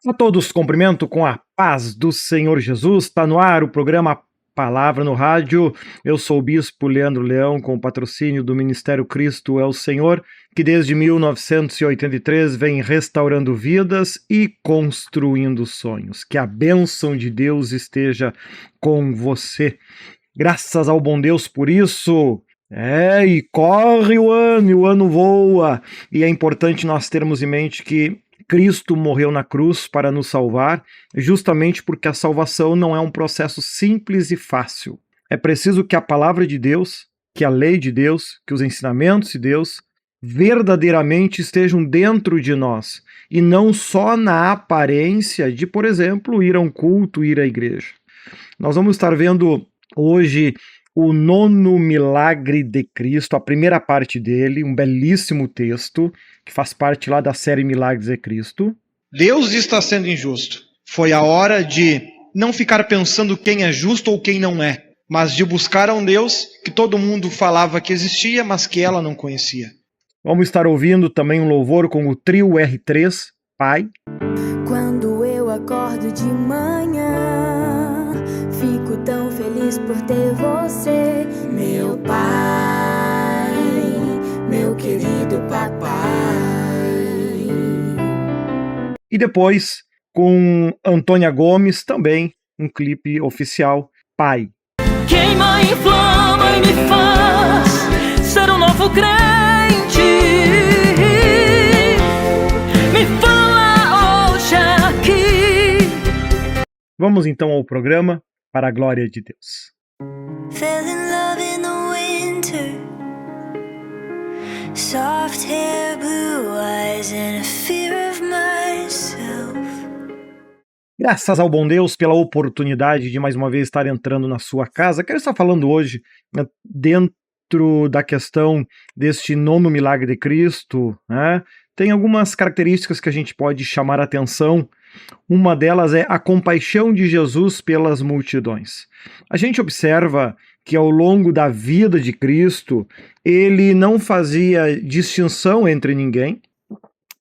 A todos cumprimento com a paz do Senhor Jesus. Está no ar o programa Palavra no Rádio. Eu sou o Bispo Leandro Leão, com o patrocínio do Ministério Cristo é o Senhor, que desde 1983 vem restaurando vidas e construindo sonhos. Que a bênção de Deus esteja com você. Graças ao bom Deus por isso. E corre o ano, e o ano voa. E é importante nós termos em mente que Cristo morreu na cruz para nos salvar, justamente porque a salvação não é um processo simples e fácil. É preciso que a palavra de Deus, que a lei de Deus, que os ensinamentos de Deus verdadeiramente estejam dentro de nós, e não só na aparência de, por exemplo, ir a um culto, ir à igreja. Nós vamos estar vendo hoje o nono milagre de Cristo, a primeira parte dele, um belíssimo texto, que faz parte lá da série Milagres de Cristo. Deus está sendo injusto. Foi a hora de não ficar pensando quem é justo ou quem não é, mas de buscar a um Deus que todo mundo falava que existia, mas que ela não conhecia. Vamos estar ouvindo também um louvor com o trio R3, Pai. Quando eu acordo de manhã, fico tão feliz por ter você, meu pai, meu querido papai. E depois, com Antônia Gomes, também um clipe oficial, Pai. Queima, inflama e me faz ser um novo crente. Me fala hoje aqui. Vamos então ao programa, para a glória de Deus. Fell in love in the winter, soft hair, blue eyes and a fear of myself. Graças ao bom Deus pela oportunidade de mais uma vez estar entrando na sua casa. Quero estar falando hoje, dentro da questão deste nono milagre de Cristo, né? Tem algumas características que a gente pode chamar a atenção. Uma delas é a compaixão de Jesus pelas multidões. A gente observa que ao longo da vida de Cristo, ele não fazia distinção entre ninguém,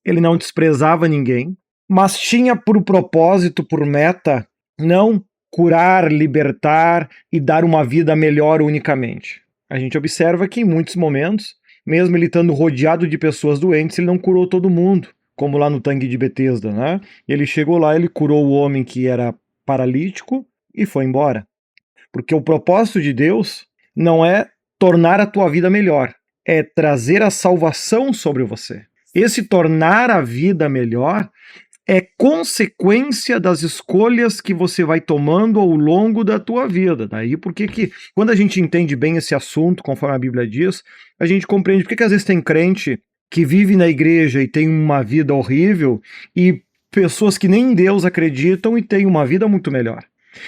ele não desprezava ninguém, mas tinha por propósito, por meta, não curar, libertar e dar uma vida melhor unicamente. A gente observa que em muitos momentos, mesmo ele estando rodeado de pessoas doentes, ele não curou todo mundo, como lá no tanque de Betesda, né? Ele chegou lá, ele curou o homem que era paralítico e foi embora. Porque o propósito de Deus não é tornar a tua vida melhor, é trazer a salvação sobre você. Esse tornar a vida melhor é consequência das escolhas que você vai tomando ao longo da tua vida. Daí porque que quando a gente entende bem esse assunto, conforme a Bíblia diz, a gente compreende porque que às vezes tem crente que vive na igreja e tem uma vida horrível e pessoas que nem em Deus acreditam e têm uma vida muito melhor.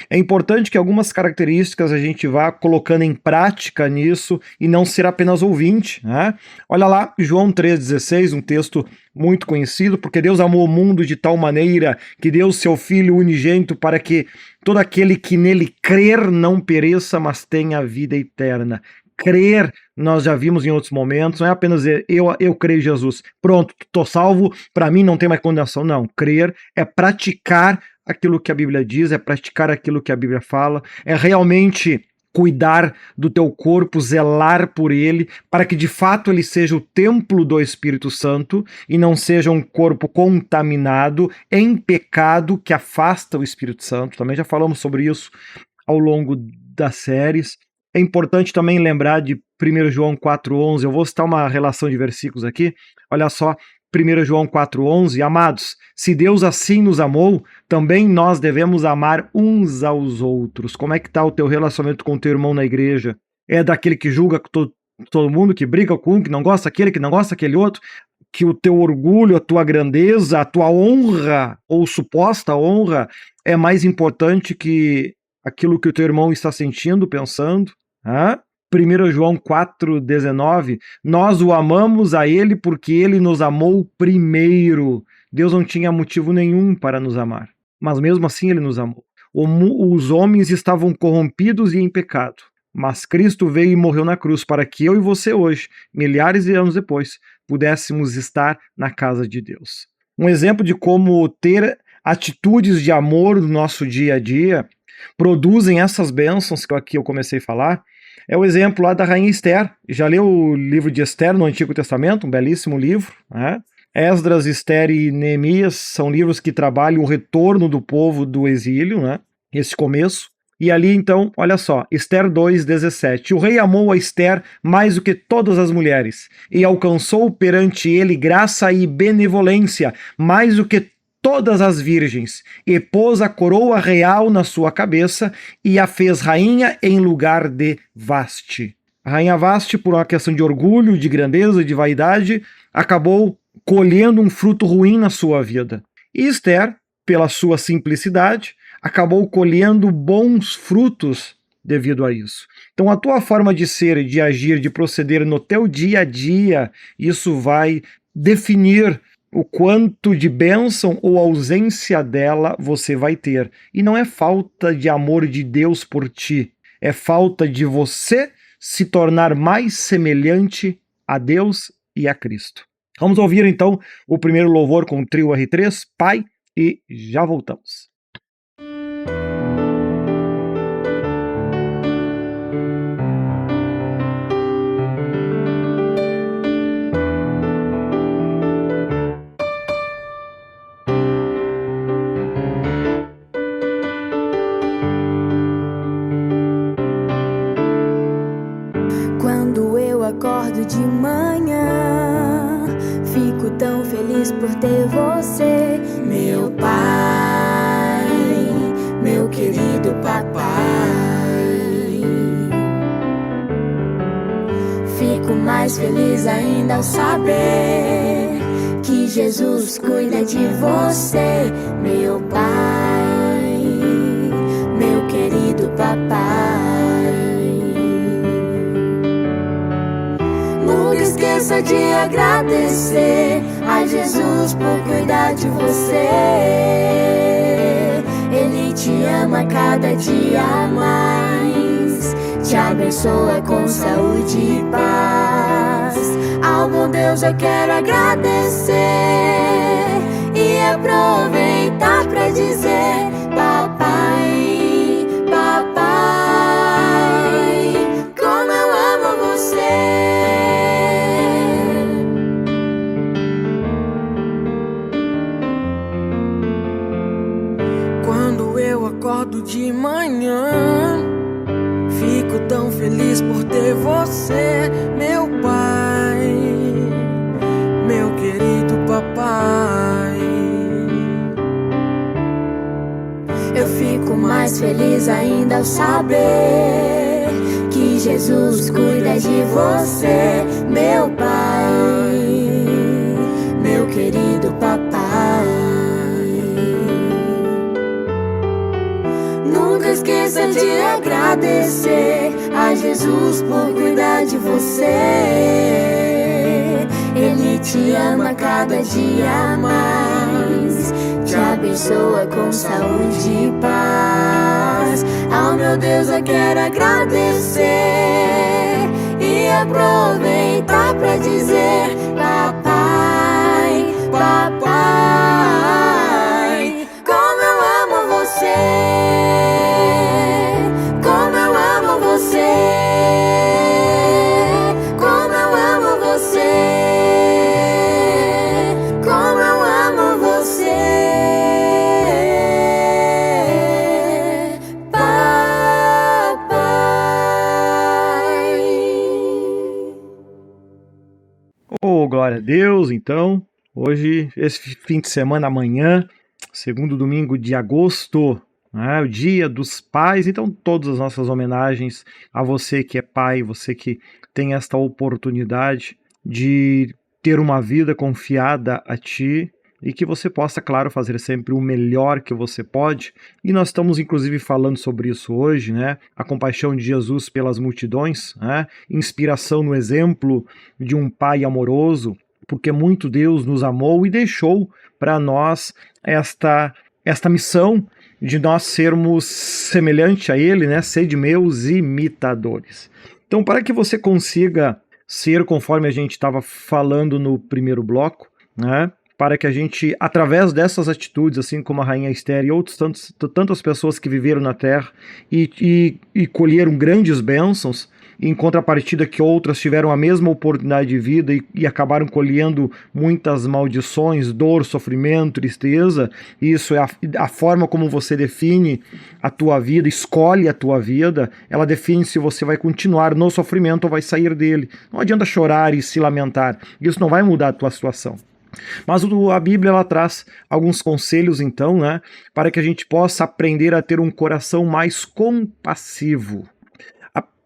É importante que algumas características a gente vá colocando em prática nisso e não ser apenas ouvinte, né? Olha lá, João 3,16, um texto muito conhecido, porque Deus amou o mundo de tal maneira que deu seu Filho unigênito para que todo aquele que nele crer não pereça, mas tenha vida eterna. Crer, nós já vimos em outros momentos, não é apenas dizer eu creio em Jesus, pronto, estou salvo, para mim não tem mais condenação. Não, crer é praticar aquilo que a Bíblia diz, é praticar aquilo que a Bíblia fala, é realmente cuidar do teu corpo, zelar por ele, para que de fato ele seja o templo do Espírito Santo e não seja um corpo contaminado em pecado que afasta o Espírito Santo. Também já falamos sobre isso ao longo das séries. É importante também lembrar de 1 João 4,11, eu vou citar uma relação de versículos aqui, olha só, 1 João 4,11, amados, se Deus assim nos amou, também nós devemos amar uns aos outros. Como é que está o teu relacionamento com o teu irmão na igreja? É daquele que julga todo mundo, que briga com um, que não gosta daquele, que não gosta daquele outro? Que o teu orgulho, a tua grandeza, a tua honra, ou suposta honra, é mais importante que aquilo que o teu irmão está sentindo, pensando? 1 João 4,19, nós o amamos a ele porque ele nos amou primeiro. Deus não tinha motivo nenhum para nos amar, mas mesmo assim ele nos amou. Os homens estavam corrompidos e em pecado, mas Cristo veio e morreu na cruz para que eu e você hoje, milhares de anos depois, pudéssemos estar na casa de Deus. Um exemplo de como ter atitudes de amor no nosso dia a dia produzem essas bênçãos que aqui eu comecei a falar. É o exemplo lá da rainha Esther. Já leu o livro de Esther no Antigo Testamento? Um belíssimo livro, né? Esdras, Esther e Neemias são livros que trabalham o retorno do povo do exílio, né? Esse começo. E ali, então, olha só, Esther 2,17. O rei amou a Esther mais do que todas as mulheres, e alcançou perante ele graça e benevolência, mais do que todas as virgens, e pôs a coroa real na sua cabeça, e a fez rainha em lugar de Vaste. A rainha Vaste, por uma questão de orgulho, de grandeza, de vaidade, acabou colhendo um fruto ruim na sua vida. E Esther, pela sua simplicidade, acabou colhendo bons frutos devido a isso. Então a tua forma de ser, de agir, de proceder no teu dia a dia, isso vai definir o quanto de bênção ou ausência dela você vai ter. E não é falta de amor de Deus por ti, é falta de você se tornar mais semelhante a Deus e a Cristo. Vamos ouvir então o primeiro louvor com o trio R3, Pai, e já voltamos. Quando eu acordo de manhã, fico tão feliz por ter você, meu pai, meu querido papai. Fico mais feliz ainda ao saber que Jesus cuida de você, meu pai, meu querido papai. Nunca esqueça de agradecer a Jesus por cuidar de você. Ele te ama cada dia mais, te abençoa com saúde e paz. Ao bom Deus eu quero agradecer e aproveitar pra dizer: papai, papai, como eu amo você. Quando eu acordo de manhã, fico tão feliz por ter você, meu pai, meu querido papai. Eu fico mais feliz ainda ao saber que Jesus cuida de você, meu pai, meu querido papai. Nunca esqueça de agradecer a Jesus por cuidar de você. Ele te ama cada dia mais, te abençoa com saúde e paz. Ao meu Deus eu quero agradecer e aproveitar pra dizer: papai, papai, como eu amo você, como eu amo você, como eu amo você, como eu amo você, papai. Oh, glória a Deus, então. Hoje, esse fim de semana, amanhã, segundo domingo de agosto, né, o Dia dos Pais. Então, todas as nossas homenagens a você que é pai, você que tem esta oportunidade de ter uma vida confiada a ti e que você possa, claro, fazer sempre o melhor que você pode. E nós estamos, inclusive, falando sobre isso hoje, né? A compaixão de Jesus pelas multidões, né? Inspiração no exemplo de um pai amoroso, porque muito Deus nos amou e deixou para nós esta missão de nós sermos semelhante a Ele, né? Sede meus imitadores. Então, para que você consiga ser, conforme a gente estava falando no primeiro bloco, né? para que a gente, através dessas atitudes, assim como a rainha Esther e tantas pessoas que viveram na terra e colheram grandes bênçãos, em contrapartida que outras tiveram a mesma oportunidade de vida e acabaram colhendo muitas maldições, dor, sofrimento, tristeza. Isso é a forma como você define a tua vida, escolhe a tua vida, ela define se você vai continuar no sofrimento ou vai sair dele. Não adianta chorar e se lamentar, isso não vai mudar a tua situação. Mas a Bíblia ela traz alguns conselhos, então, né, para que a gente possa aprender a ter um coração mais compassivo.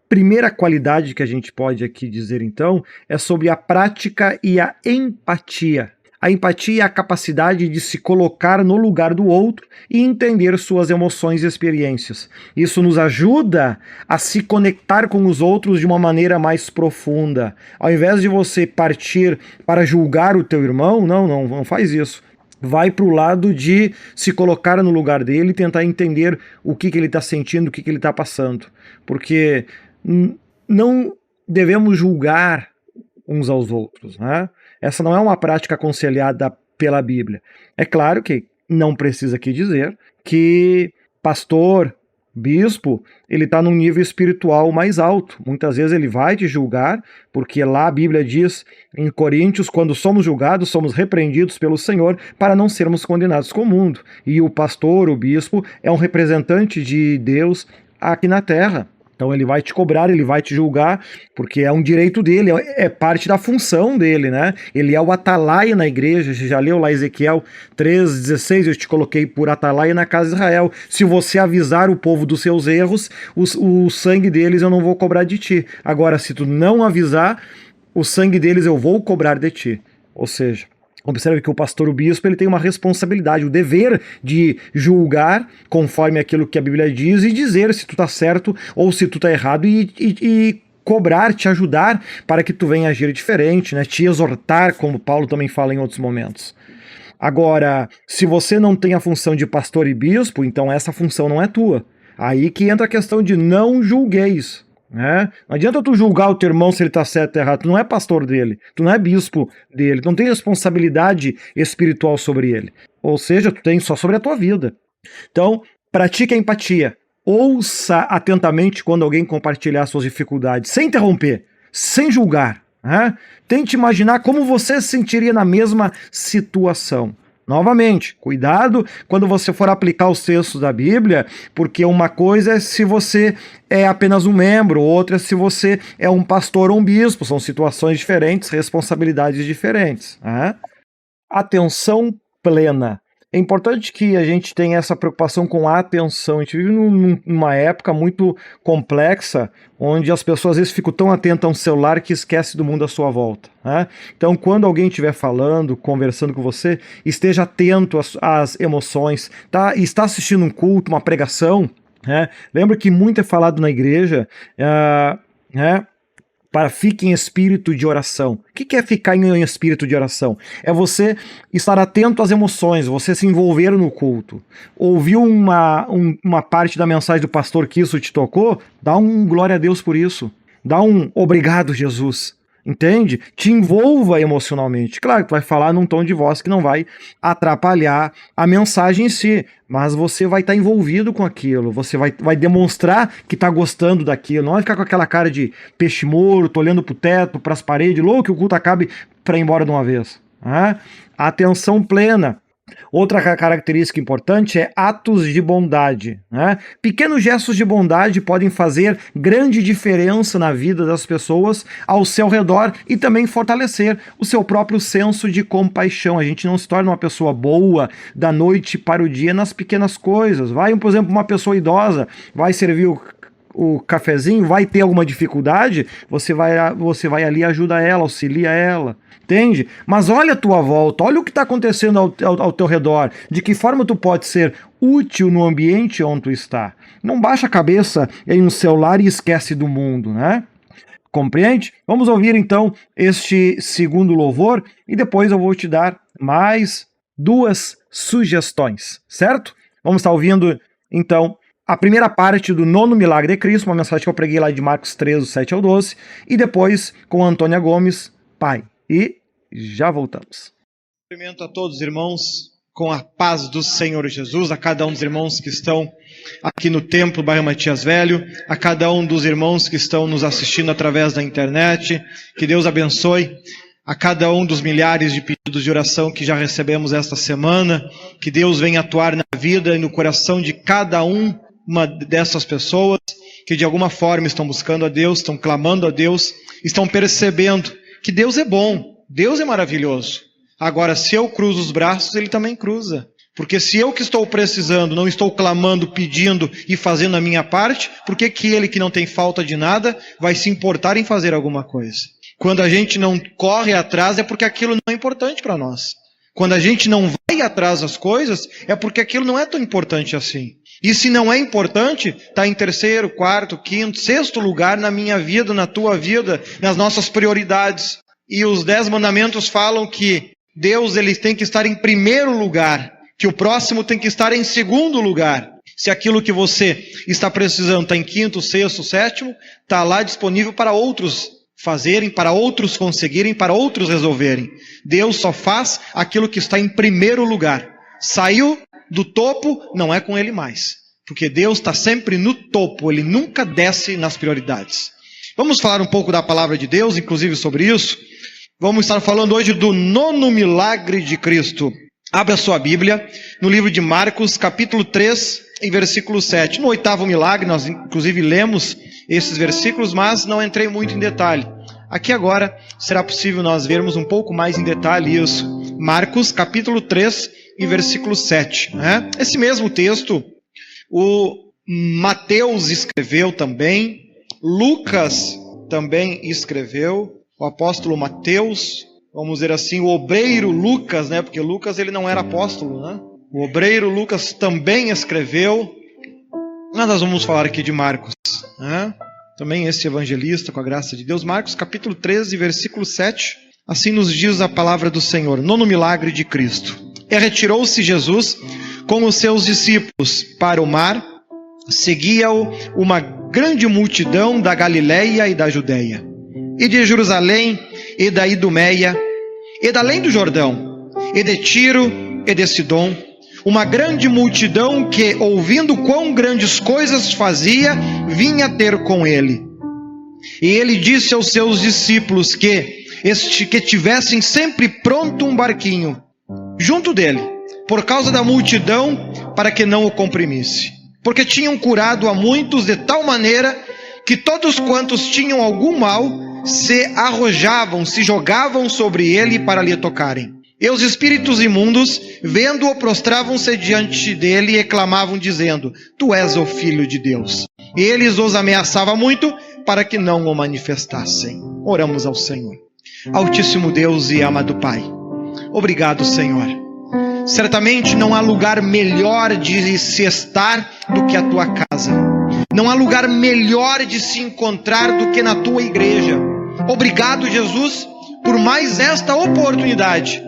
Primeira qualidade que a gente pode aqui dizer, então, é sobre a prática e a empatia. A empatia é a capacidade de se colocar no lugar do outro e entender suas emoções e experiências. Isso nos ajuda a se conectar com os outros de uma maneira mais profunda. Ao invés de você partir para julgar o teu irmão, não faz isso. Vai para o lado de se colocar no lugar dele e tentar entender o que ele está sentindo, o que ele está passando. Porque não devemos julgar uns aos outros, né? Essa não é uma prática aconselhada pela Bíblia. É claro que não precisa aqui dizer que pastor, bispo, ele está num nível espiritual mais alto. Muitas vezes ele vai te julgar, porque lá a Bíblia diz em Coríntios, quando somos julgados, somos repreendidos pelo Senhor para não sermos condenados com o mundo. E o pastor, o bispo, é um representante de Deus aqui na terra. Então ele vai te cobrar, ele vai te julgar, porque é um direito dele, é parte da função dele, né? Ele é o atalaia na igreja. Você já leu lá Ezequiel 3,16, eu te coloquei por atalaia na casa de Israel. Se você avisar o povo dos seus erros, o sangue deles eu não vou cobrar de ti. Agora, se tu não avisar, o sangue deles eu vou cobrar de ti. Ou seja, observe que o pastor, o bispo, ele tem uma responsabilidade, o dever de julgar conforme aquilo que a Bíblia diz e dizer se tu tá certo ou se tu tá errado e cobrar, te ajudar para que tu venha agir diferente, né? Te exortar, como Paulo também fala em outros momentos. Agora, se você não tem a função de pastor e bispo, então essa função não é tua. Aí que entra a questão de não julgueis. Não adianta tu julgar o teu irmão se ele está certo ou errado. Tu não é pastor dele, tu não é bispo dele, tu não tem responsabilidade espiritual sobre ele. Ou seja, tu tem só sobre a tua vida. Então, pratique a empatia. Ouça atentamente quando alguém compartilhar suas dificuldades, sem interromper, sem julgar. Tente imaginar como você se sentiria na mesma situação. Novamente, cuidado quando você for aplicar os textos da Bíblia, porque uma coisa é se você é apenas um membro, outra é se você é um pastor ou um bispo, são situações diferentes, responsabilidades diferentes. Atenção plena. É importante que a gente tenha essa preocupação com a atenção. A gente vive numa época muito complexa, onde as pessoas às vezes ficam tão atentas a um celular que esquece do mundo à sua volta. Então, quando alguém estiver falando, conversando com você, esteja atento às emoções. Está assistindo um culto, uma pregação. Lembra que muito é falado na igreja, para fique em espírito de oração. O que é ficar em espírito de oração? É você estar atento às emoções, você se envolver no culto. Ouviu uma parte da mensagem do pastor que isso te tocou? Dá um glória a Deus por isso. Dá um obrigado, Jesus. Entende? Te envolva emocionalmente. Claro que tu vai falar num tom de voz que não vai atrapalhar a mensagem em si, mas você vai estar envolvido com aquilo, você vai demonstrar que está gostando daquilo, não vai ficar com aquela cara de peixe morto, olhando pro teto, pras paredes, louco que o culto acabe para ir embora de uma vez. Atenção plena. Outra característica importante é atos de bondade. Pequenos gestos de bondade podem fazer grande diferença na vida das pessoas ao seu redor e também fortalecer o seu próprio senso de compaixão. A gente não se torna uma pessoa boa da noite para o dia nas pequenas coisas. Por exemplo, uma pessoa idosa vai servir o cafezinho, vai ter alguma dificuldade, você vai ali e ajuda ela, auxilia ela. Entende? Mas olha a tua volta, olha o que está acontecendo ao teu redor, de que forma tu pode ser útil no ambiente onde tu está. Não baixa a cabeça em um celular e esquece do mundo, Compreende? Vamos ouvir então este segundo louvor e depois eu vou te dar mais 2 sugestões, certo? Vamos estar ouvindo então a primeira parte do 9º Milagre de Cristo, uma mensagem que eu preguei lá de Marcos 13, 7 ao 12, e depois com Antônia Gomes, Pai. E já voltamos. Cumprimento a todos os irmãos com a paz do Senhor Jesus, a cada um dos irmãos que estão aqui no Templo Bairro Matias Velho, a cada um dos irmãos que estão nos assistindo através da internet. Que Deus abençoe a cada um dos milhares de pedidos de oração que já recebemos esta semana. Que Deus venha atuar na vida e no coração de cada uma dessas pessoas que de alguma forma estão buscando a Deus, estão clamando a Deus, estão percebendo que Deus é bom, Deus é maravilhoso. Agora, se eu cruzo os braços, Ele também cruza. Porque se eu que estou precisando, não estou clamando, pedindo e fazendo a minha parte, por que Ele que não tem falta de nada vai se importar em fazer alguma coisa? Quando a gente não corre atrás é porque aquilo não é importante para nós. Quando a gente não vai atrás das coisas é porque aquilo não é tão importante assim. E se não é importante, está em terceiro, quarto, quinto, sexto lugar na minha vida, na tua vida, nas nossas prioridades. E os 10 mandamentos falam que Deus ele tem que estar em primeiro lugar, que o próximo tem que estar em segundo lugar. Se aquilo que você está precisando está em quinto, sexto, sétimo, está lá disponível para outros fazerem, para outros conseguirem, para outros resolverem. Deus só faz aquilo que está em primeiro lugar. Saiu do topo, não é com Ele mais. Porque Deus está sempre no topo, Ele nunca desce nas prioridades. Vamos falar um pouco da palavra de Deus, inclusive sobre isso. Vamos estar falando hoje do 9º milagre de Cristo. Abra sua Bíblia no livro de Marcos, capítulo 3, em versículo 7. No 8º milagre, nós inclusive lemos esses versículos, mas não entrei muito em detalhe. Aqui agora será possível nós vermos um pouco mais em detalhe isso. Marcos, capítulo 3, em versículo 7. Esse mesmo texto, o Mateus escreveu também, Lucas também escreveu, o apóstolo Mateus, vamos dizer assim, o obreiro Lucas, porque Lucas ele não era apóstolo, O obreiro Lucas também escreveu. Nós vamos falar aqui de Marcos, também esse evangelista, com a graça de Deus. Marcos capítulo 13, versículo 7, assim nos diz a palavra do Senhor, 9º milagre de Cristo. E retirou-se Jesus com os seus discípulos para o mar, seguia-o uma grande multidão da Galileia e da Judeia, e de Jerusalém, e da Idumeia, e da além do Jordão, e de Tiro, e de Sidom, uma grande multidão que, ouvindo quão grandes coisas fazia, vinha ter com ele. E ele disse aos seus discípulos que tivessem sempre pronto um barquinho junto dele, por causa da multidão, para que não o comprimisse. Porque tinham curado a muitos de tal maneira que todos quantos tinham algum mal se arrojavam, se jogavam sobre ele para lhe tocarem. E os espíritos imundos, vendo-o, prostravam-se diante dele e clamavam, dizendo: Tu és o Filho de Deus. E eles os ameaçavam muito para que não o manifestassem. Oramos ao Senhor. Altíssimo Deus e amado Pai, obrigado, Senhor. Certamente não há lugar melhor de se estar do que a tua casa. Não há lugar melhor de se encontrar do que na tua igreja. Obrigado, Jesus, por mais esta oportunidade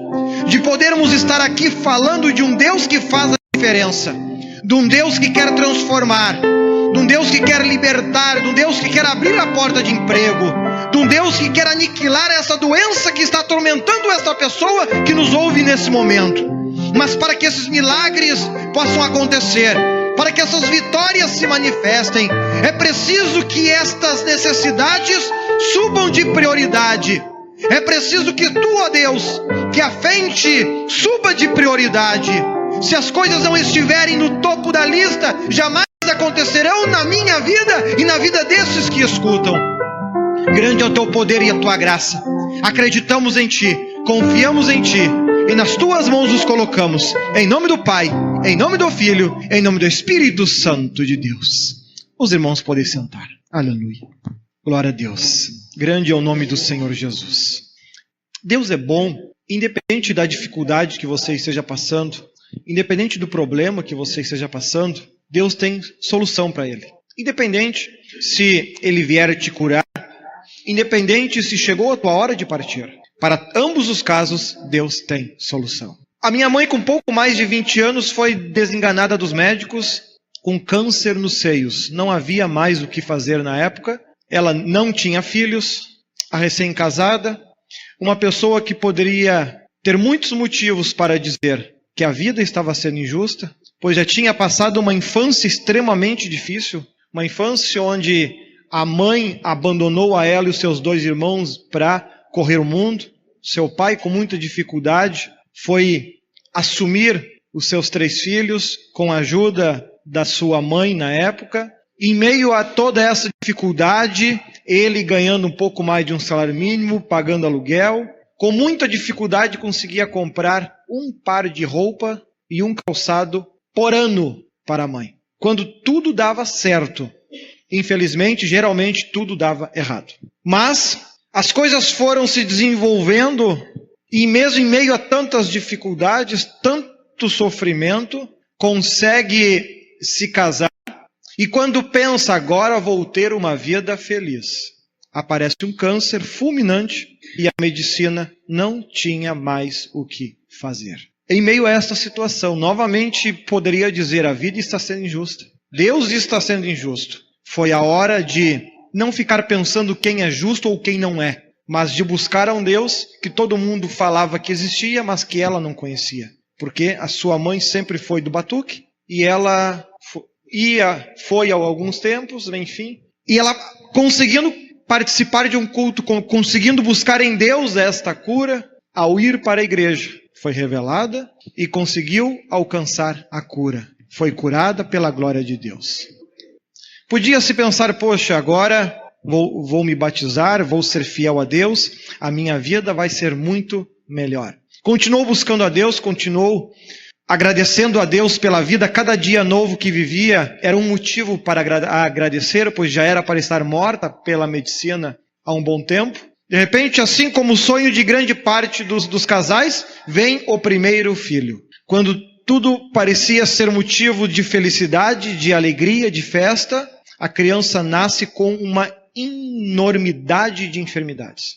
de podermos estar aqui falando de um Deus que faz a diferença, de um Deus que quer transformar, de um Deus que quer libertar, de um Deus que quer abrir a porta de emprego, de um Deus que quer aniquilar essa doença que está atormentando essa pessoa que nos ouve nesse momento. Mas para que esses milagres possam acontecer, para que essas vitórias se manifestem, é preciso que estas necessidades subam de prioridade. É preciso que tu, ó Deus, que a fé em ti suba de prioridade. Se as coisas não estiverem no topo da lista, jamais acontecerão na minha vida e na vida desses que escutam. Grande é o teu poder e a tua graça. Acreditamos em ti, confiamos em ti e nas tuas mãos nos colocamos. Em nome do Pai, em nome do Filho, em nome do Espírito Santo de Deus. Os irmãos podem sentar. Aleluia. Glória a Deus. Grande é o nome do Senhor Jesus. Deus é bom, independente da dificuldade que você esteja passando, independente do problema que você esteja passando, Deus tem solução para ele. Independente se ele vier te curar, independente se chegou a tua hora de partir. Para ambos os casos, Deus tem solução. A minha mãe, com pouco mais de 20 anos, foi desenganada dos médicos com câncer nos seios. Não havia mais o que fazer na época. Ela não tinha filhos, a recém-casada, uma pessoa que poderia ter muitos motivos para dizer que a vida estava sendo injusta, pois já tinha passado uma infância extremamente difícil, uma infância onde a mãe abandonou a ela e os seus 2 irmãos para correr o mundo. Seu pai, com muita dificuldade, foi assumir os seus 3 filhos com a ajuda da sua mãe na época. Em meio a toda essa dificuldade, ele ganhando um pouco mais de um salário mínimo, pagando aluguel, com muita dificuldade conseguia comprar um par de roupa e um calçado por ano para a mãe. Quando tudo dava certo, infelizmente, geralmente tudo dava errado. Mas as coisas foram se desenvolvendo e mesmo em meio a tantas dificuldades, tanto sofrimento, consegue se casar e quando pensa agora vou ter uma vida feliz, aparece um câncer fulminante e a medicina não tinha mais o que fazer. Em meio a esta situação, novamente poderia dizer, a vida está sendo injusta. Deus está sendo injusto. Foi a hora de não ficar pensando quem é justo ou quem não é, mas de buscar a um Deus que todo mundo falava que existia, mas que ela não conhecia. Porque a sua mãe sempre foi do batuque, e ela foi há alguns tempos, enfim, e ela conseguindo participar de um culto, conseguindo buscar em Deus esta cura, ao ir para a igreja, foi revelada e conseguiu alcançar a cura. Foi curada pela glória de Deus. Podia-se pensar, poxa, agora vou me batizar, vou ser fiel a Deus, a minha vida vai ser muito melhor. Continuou buscando a Deus, continuou agradecendo a Deus pela vida, cada dia novo que vivia era um motivo para agradecer, pois já era para estar morta pela medicina há um bom tempo. De repente, assim como o sonho de grande parte dos casais, vem o primeiro filho. Quando tudo parecia ser motivo de felicidade, de alegria, de festa, a criança nasce com uma enormidade de enfermidades.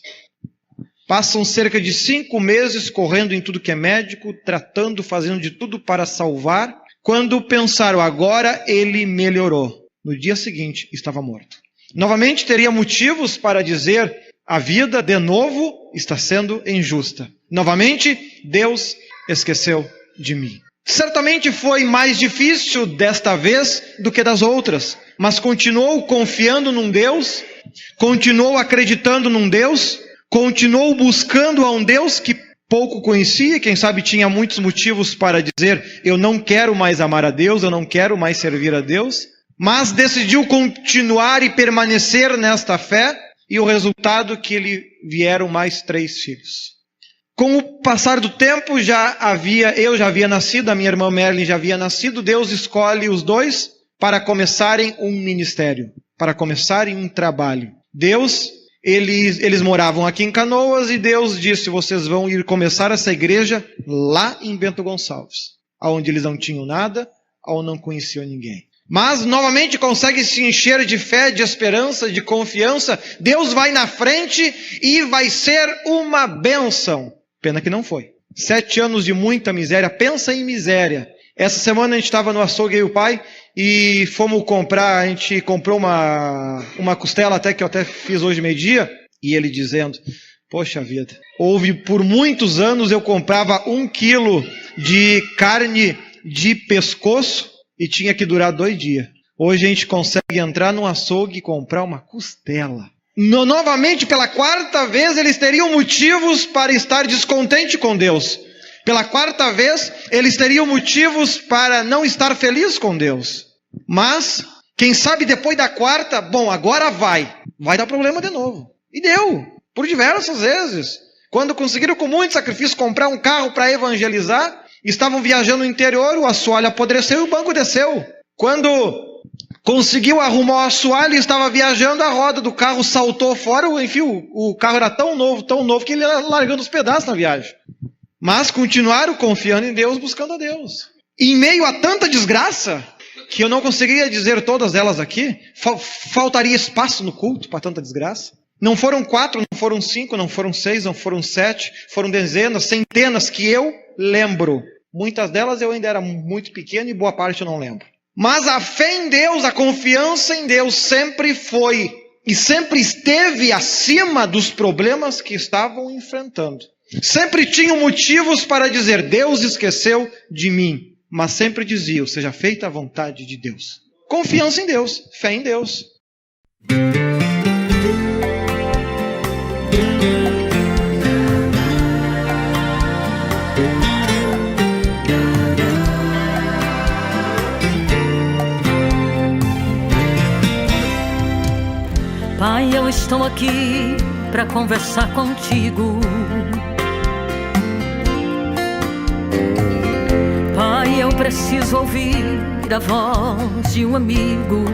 Passam cerca de 5 meses correndo em tudo que é médico, tratando, fazendo de tudo para salvar. Quando pensaram, agora ele melhorou. No dia seguinte, estava morto. Novamente teria motivos para dizer, a vida de novo está sendo injusta. Novamente, Deus esqueceu de mim. Certamente foi mais difícil desta vez do que das outras, mas continuou confiando num Deus, continuou acreditando num Deus, continuou buscando a um Deus que pouco conhecia, quem sabe tinha muitos motivos para dizer, eu não quero mais amar a Deus, eu não quero mais servir a Deus, mas decidiu continuar e permanecer nesta fé, e o resultado que lhe vieram mais 3 filhos. Com o passar do tempo, eu já havia nascido, a minha irmã Merlin já havia nascido, Deus escolhe os 2 para começarem um ministério, para começarem um trabalho. Deus, eles moravam aqui em Canoas e Deus disse, vocês vão ir começar essa igreja lá em Bento Gonçalves, onde eles não tinham nada, onde não conheciam ninguém. Mas novamente consegue se encher de fé, de esperança, de confiança. Deus vai na frente e vai ser uma bênção. Pena que não foi. 7 anos de muita miséria. Pensa em miséria. Essa semana a gente estava no açougue, eu e o pai, e fomos comprar, a gente comprou uma costela até que eu até fiz hoje meio-dia, e ele dizendo, poxa vida, por muitos anos eu comprava 1 quilo de carne de pescoço, e tinha que durar 2 dias. Hoje a gente consegue entrar no açougue e comprar uma costela. Novamente, pela 4ª vez, eles teriam motivos para estar descontente com Deus. Pela 4ª vez, eles teriam motivos para não estar feliz com Deus. Mas, quem sabe depois da 4ª, bom, agora vai dar problema de novo. E deu, por diversas vezes. Quando conseguiram com muito sacrifício comprar um carro para evangelizar, estavam viajando no interior, o assoalho apodreceu e o banco desceu. Quando conseguiu arrumar o assoalho e estava viajando, a roda do carro saltou fora, enfim, o carro era tão novo que ele ia largando os pedaços na viagem. Mas continuaram confiando em Deus, buscando a Deus. E em meio a tanta desgraça, que eu não conseguiria dizer todas elas aqui, faltaria espaço no culto para tanta desgraça. Não foram 4, não foram 5, não foram 6, não foram 7, foram dezenas, centenas que eu lembro. Muitas delas eu ainda era muito pequeno e boa parte eu não lembro. Mas a fé em Deus, a confiança em Deus sempre foi e sempre esteve acima dos problemas que estavam enfrentando. Sempre tinham motivos para dizer: Deus esqueceu de mim. Mas sempre diziam: seja feita a vontade de Deus. Confiança em Deus, fé em Deus. Pai, eu estou aqui para conversar contigo. Pai, eu preciso ouvir a voz de um amigo.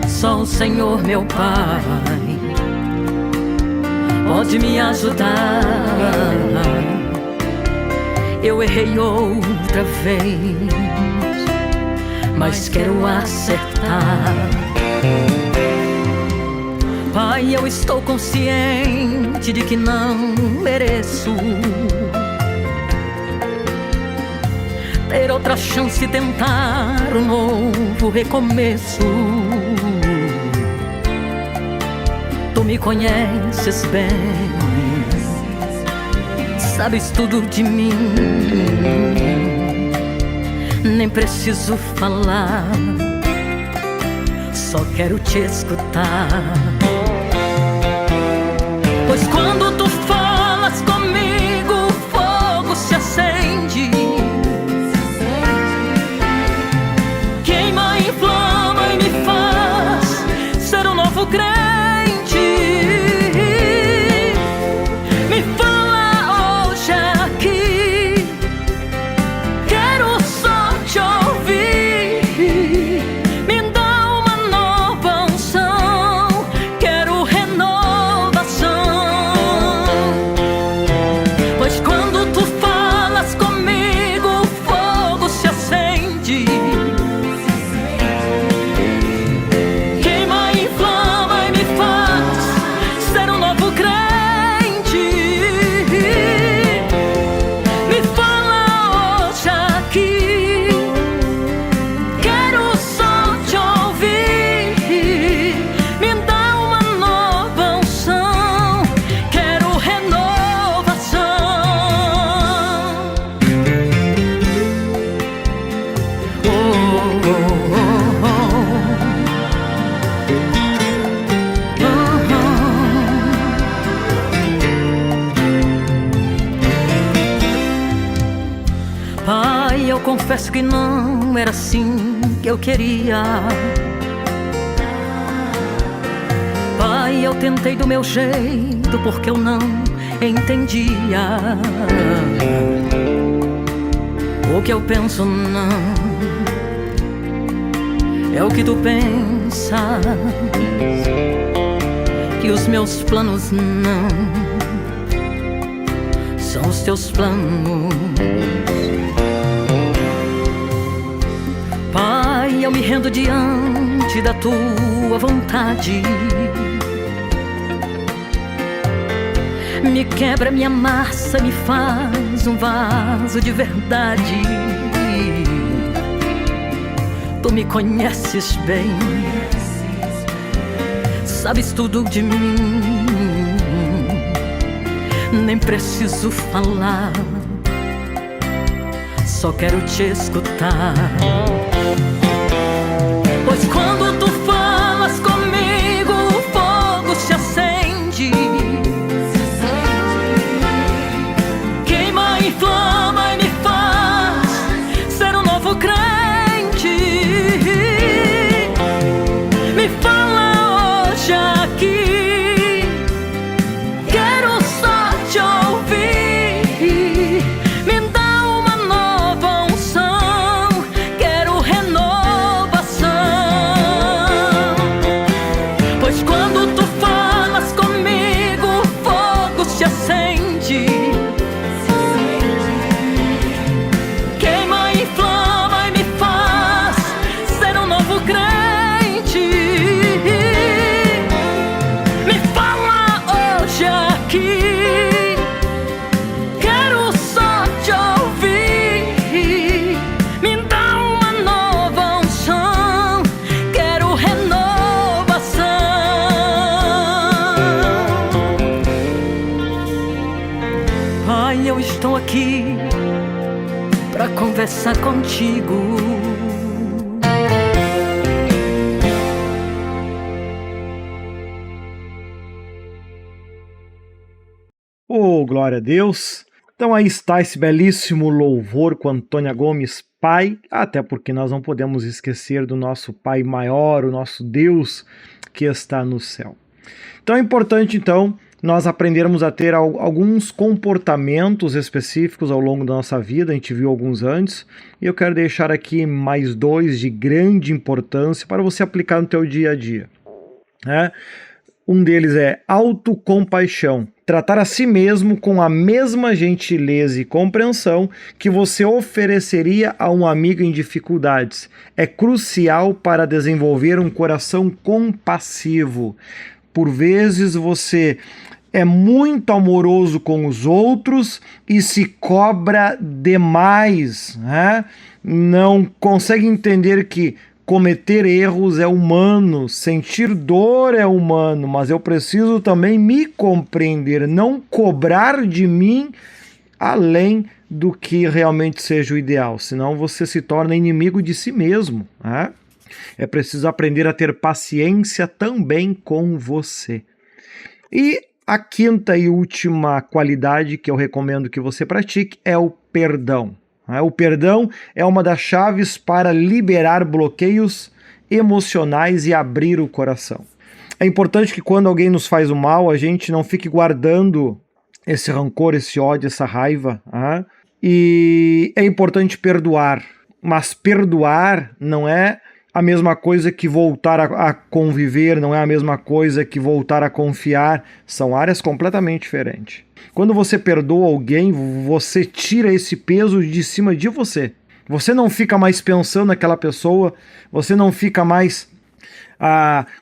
Só o Senhor, meu Pai, pode me ajudar. Eu errei outra vez, mas quero acertar. Pai, eu estou consciente de que não mereço ter outra chance e tentar um novo recomeço. Tu me conheces bem, sabes tudo de mim. Nem preciso falar, só quero te escutar. Pois quando tu falas comigo, o fogo se acende, queima, inflama e me faz ser um novo crente. Me fala hoje aqui, quero só te ouvir. Me dá uma nova unção, quero renovação. Pois quando tu falas comigo, o fogo se acende, queima, inflama e me faz ser um novo crente. Me fala hoje aqui, quero só te ouvir. Me dá uma nova unção, quero renovação. Pai, eu confesso que não era assim que eu queria. Pai, eu tentei do meu jeito porque eu não entendia. O que eu penso não é o que tu pensas, que os meus planos não são os teus planos. Pai, eu me rendo diante da tua vontade. Me quebra, me amassa, me faz um vaso de verdade. Tu me conheces bem, sabes tudo de mim. Nem preciso falar, só quero te escutar. Pois quando tu falas comigo, o fogo se acende, queima, inflama e me faz ser um novo crente. Me fala hoje aqui, quero só te ouvir. Me dá uma nova unção, quero renovação. conversar contigo. Oh, glória a Deus! Então aí está esse belíssimo louvor com Antônia Gomes, Pai, até porque nós não podemos esquecer do nosso Pai maior, o nosso Deus que está no céu. Então é importante, nós aprendermos a ter alguns comportamentos específicos ao longo da nossa vida. A gente viu alguns antes, e eu quero deixar aqui mais 2 de grande importância para você aplicar no teu dia a dia. Um deles é autocompaixão. Tratar a si mesmo com a mesma gentileza e compreensão que você ofereceria a um amigo em dificuldades. É crucial para desenvolver um coração compassivo. Por vezes você é muito amoroso com os outros e se cobra demais, Não consegue entender que cometer erros é humano, sentir dor é humano, mas eu preciso também me compreender, não cobrar de mim além do que realmente seja o ideal, senão você se torna inimigo de si mesmo. É preciso aprender a ter paciência também com você. E a 5ª e última qualidade que eu recomendo que você pratique é o perdão. O perdão é uma das chaves para liberar bloqueios emocionais e abrir o coração. É importante que quando alguém nos faz o mal, a gente não fique guardando esse rancor, esse ódio, essa raiva. E é importante perdoar, mas perdoar não é a mesma coisa que voltar a conviver, não é a mesma coisa que voltar a confiar. São áreas completamente diferentes. Quando você perdoa alguém, você tira esse peso de cima de você. Você não fica mais pensando naquela pessoa, você não fica mais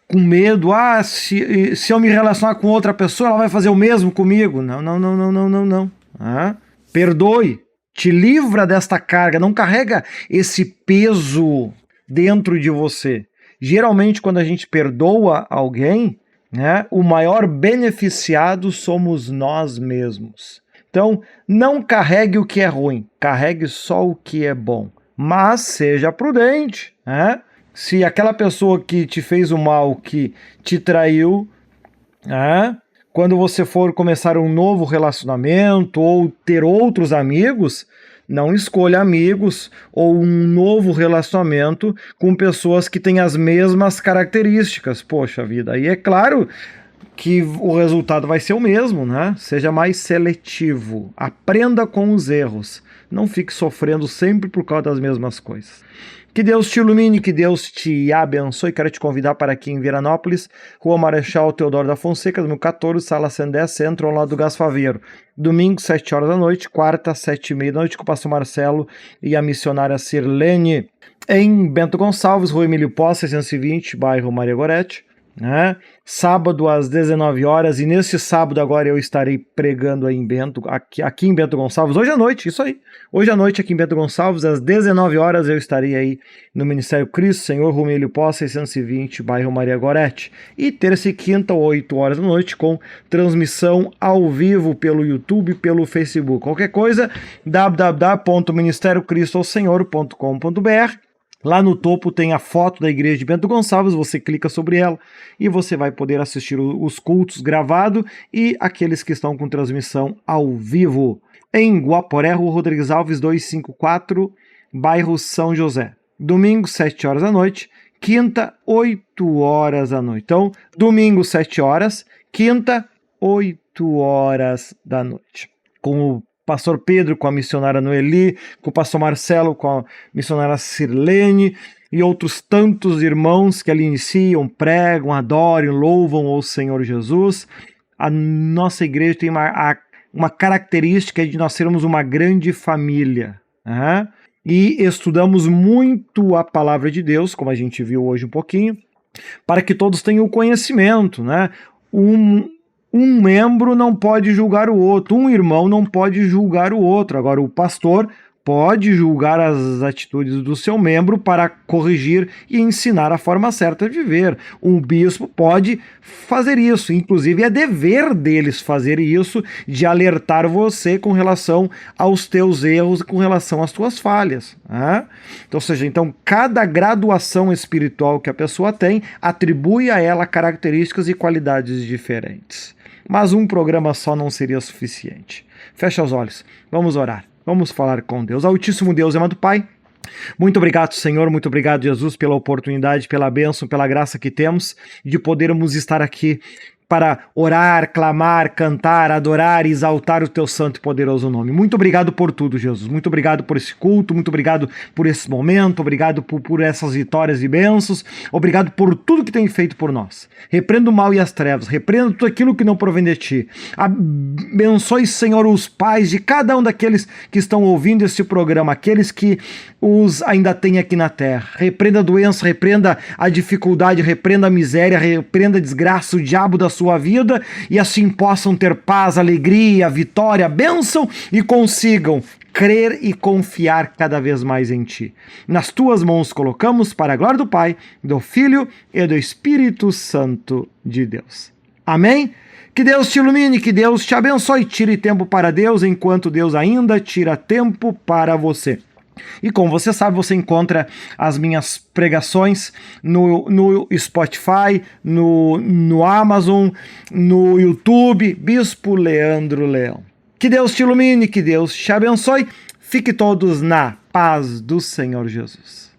com medo. Se eu me relacionar com outra pessoa, ela vai fazer o mesmo comigo. Não. Perdoe, te livra desta carga, não carrega esse peso dentro de você. Geralmente, quando a gente perdoa alguém, o maior beneficiado somos nós mesmos. Então, não carregue o que é ruim, carregue só o que é bom. Mas seja prudente. Se aquela pessoa que te fez o mal, que te traiu, quando você for começar um novo relacionamento ou ter outros amigos, não escolha amigos ou um novo relacionamento com pessoas que têm as mesmas características. Poxa vida, aí é claro que o resultado vai ser o mesmo, Seja mais seletivo, aprenda com os erros, não fique sofrendo sempre por causa das mesmas coisas. Que Deus te ilumine, que Deus te abençoe. Quero te convidar para aqui em Veranópolis, Rua Marechal Teodoro da Fonseca, número 14, sala 110, centro, ao lado do Gás Faveiro. Domingo, 7 horas da noite, quarta, 7h30 da noite, com o pastor Marcelo e a missionária Sirlene. Em Bento Gonçalves, Rua Emílio Pós, 620, bairro Maria Gorete. Sábado às 19 horas, e nesse sábado agora eu estarei pregando aí aqui em Bento Gonçalves, hoje à noite, isso aí, hoje à noite aqui em Bento Gonçalves, às 19 horas eu estarei aí no Ministério Cristo Senhor, Rua Emílio Pós, 620, bairro Maria Gorete, e terça e quinta, 8 horas da noite, com transmissão ao vivo pelo YouTube e pelo Facebook. Qualquer coisa, www.ministériocristosenhor.com.br. Lá no topo tem a foto da igreja de Bento Gonçalves, você clica sobre ela e você vai poder assistir os cultos gravados e aqueles que estão com transmissão ao vivo. Em Guaporé, Rua Rodrigues Alves 254, bairro São José. Domingo, 7 horas da noite, quinta, 8 horas da noite. Então, domingo, 7 horas, quinta, 8 horas da noite. Com o pastor Pedro, com a missionária Noeli, com o pastor Marcelo, com a missionária Sirlene e outros tantos irmãos que ali iniciam, pregam, adoram, louvam o Senhor Jesus. A nossa igreja tem uma característica de nós sermos uma grande família, e estudamos muito a palavra de Deus, como a gente viu hoje um pouquinho, para que todos tenham o conhecimento, Um membro não pode julgar o outro, um irmão não pode julgar o outro. Agora, o pastor pode julgar as atitudes do seu membro para corrigir e ensinar a forma certa de viver. Um bispo pode fazer isso, inclusive é dever deles fazer isso, de alertar você com relação aos teus erros e com relação às tuas falhas. Né? Então, ou seja, cada graduação espiritual que a pessoa tem atribui a ela características e qualidades diferentes. Mas um programa só não seria suficiente. Fecha os olhos, vamos orar. Vamos falar com Deus. Altíssimo Deus, amado Pai, muito obrigado, Senhor, muito obrigado, Jesus, pela oportunidade, pela bênção, pela graça que temos de podermos estar aqui para orar, clamar, cantar, adorar e exaltar o teu santo e poderoso nome. Muito obrigado por tudo, Jesus. Muito obrigado por esse culto, muito obrigado por esse momento, obrigado por essas vitórias e bênçãos, obrigado por tudo que tem feito por nós. Repreenda o mal e as trevas, repreenda tudo aquilo que não provém de ti. Abençoe, Senhor, os pais de cada um daqueles que estão ouvindo este programa, aqueles que os ainda têm aqui na terra. Repreenda a doença, repreenda a dificuldade, repreenda a miséria, repreenda a desgraça, o diabo da sua vida, e assim possam ter paz, alegria, vitória, bênção e consigam crer e confiar cada vez mais em ti. Nas tuas mãos colocamos, para a glória do Pai, do Filho e do Espírito Santo de Deus. Amém? Que Deus te ilumine, que Deus te abençoe. Tire tempo para Deus enquanto Deus ainda tira tempo para você. E como você sabe, você encontra as minhas pregações no Spotify, no Amazon, no YouTube, Bispo Leandro Leão. Que Deus te ilumine, que Deus te abençoe. Fique todos na paz do Senhor Jesus.